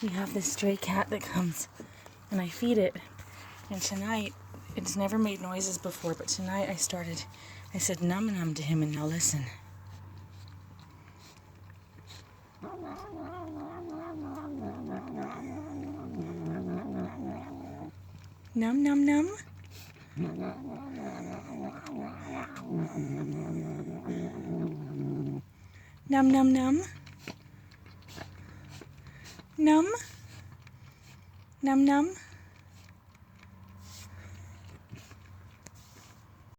we have this stray cat that comes and I feed it. And tonight, it's never made noises before, but tonight I said num num to him, and now listen. Num num num. Num num num. Num. Num num.